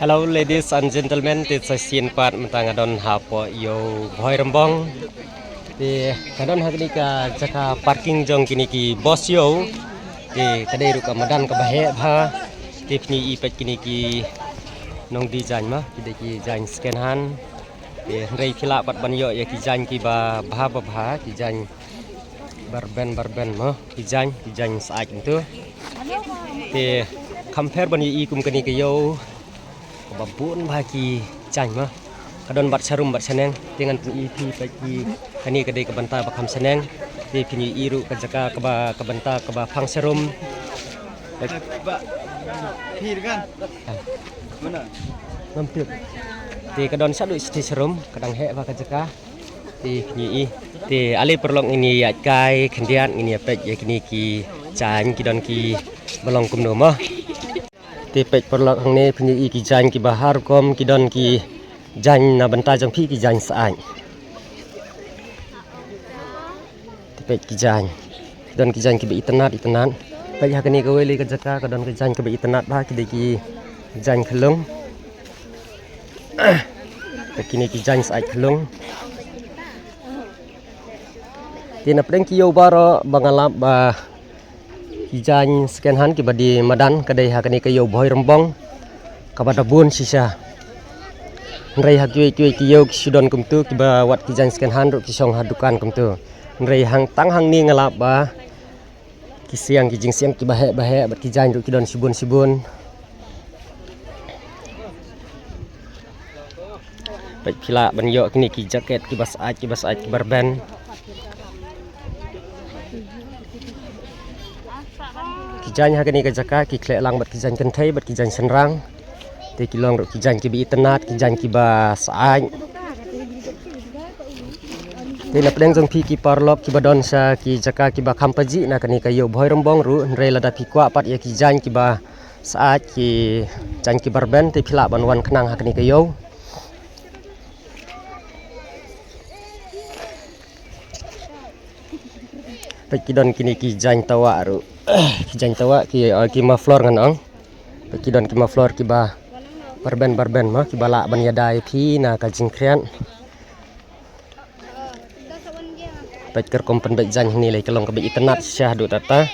Hello, ladies and gentlemen. It's a scene part mentang adon hapo yo boy rembong. Di kadon hak ni ka jaka parking jong kini ki bos yo. Di kadai ru ka madan ka bahe bha. Di pni ipet kini ki nong design mah kide ki design scan han. Di rei khila pat ban yo ya ki design ki ba bha ki design barben mah design saat itu. Di compare ban yi kum kini ki yo babun bagi jang mah kadon bat sarum bat seneng dengan EP bagi kani kedai kebanta bakam seneng di pini iru kejaka kebanta keba pang serum Hir kan? Mana? mampir di kadon sadu isti serum kadang he ba kejaka di pini di ali perlong ini ya kai kendian ini apa ya kini ki jang kidon ki belong kum no mah tipek perlok hang ni punya ki jan ki bahar kom ki don ki jan na benta jang phi ki jan saai tipek ki jan don ki jan ki be itenat pai ha kani ka weli ka jaka ka don ki jan ki be itenat ba ki de ki jan khlung ka kini ki jan saai khlung tina preng ki yo baro bangalap ba Ijan scan han ki badi madan kadai ha kani kayo boy rembong kabada bun sisa nrei ha ki yo ki sudon kumtu ki ba wat ki jan scan han ru ki song ha dukan kumtu nrei hang tang hang ni ngalap ba ki siang ki jing siang ki bahe bat ki jan ru ki don sibun baik pila ban yo kini ki jaket ki bas ki barben kijan ha kani ka jaka ki khle lang bat kijan kan thai bat kijan senrang te kilong ro kijan ki bi tenat kijan ki ba saai te na pleng jong phi ki parlok ki badon sa ki jaka ki ba khampaji na kani ka yo boy rembong ru nrei lada phi kwa pat ya kijan ki ba saai ki jan ki barben te phila ban wan khnang ha kani ka yo Pekidon kini ki jan tawa ru ki tawa ki maflor ngan ong pekidon ki maflor ki ba barben mah ki bala ban yadai phi na ka jingkrian peker kompen bek jan ni lai kelong ka be itenat syah do tata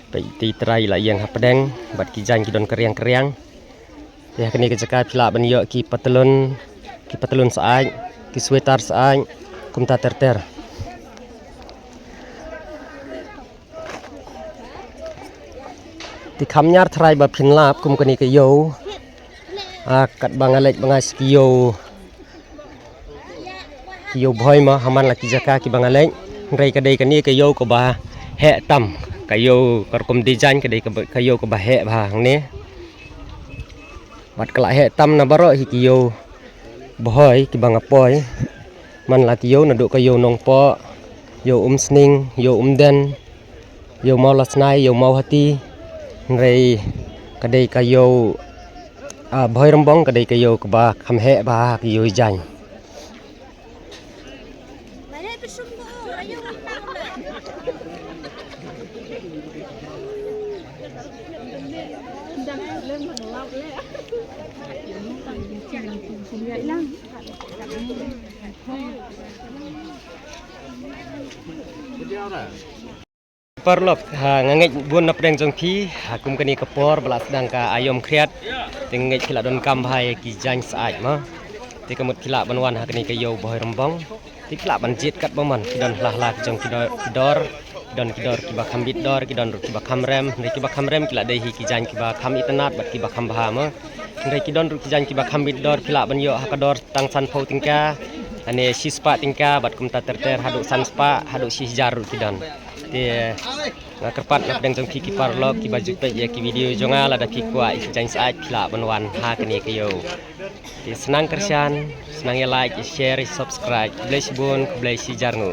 pe ti trai la yang hapdeng bat ki jan ki don keriang ya kini ke jaka pila ban yo ki patelun saai ki sweater saai kumta terter ti khamnyar thrai ba phinlap kum kani ke yo kat bangalek bangas ki yo bhoi ma haman la ki jaka ki bangalek rei kadai kani ke yo ko ba he tam ka yo kar kum design kadai ka yo ko ba he ba hang ne bat kala he tam na baro hi ki yo bhoi ki bangapoi man la ki yo na do ka yo nong po yo sning yo den yo mau lasnai yo mau hati rei kadai kayo boy rembong kadai kayo ka ba kham he ba ki yo jan Perlop ngangit bun napdeng jong phi kum kani kapor bala sedang ka ayom kriat tengit khila don kam bhai ki jan saat ma ti kamut khila banwan ha kani kayo boy rembong ti khila ban jit kat baman ki don lah jong kidor ki ba khambit dor ki don ki ba khamrem ne ki ba khamrem khila dei hi ki jan ki ba kham itenat bat ki ba kham bha ma ngai ki don ki jan ki ba khambit dor khila ban yo ha ka dor tang san phau tingka ane sispa tingka bat kum ta terter hadu san spa hadu sihjar ki don ti kerpat nak deng jong ki parlok ki baju pe ya ki video jonga la da ki kwa ik jan saat khila banwan ha kani kayo ti senang kersian senang ya like share subscribe bless bun bless jarngu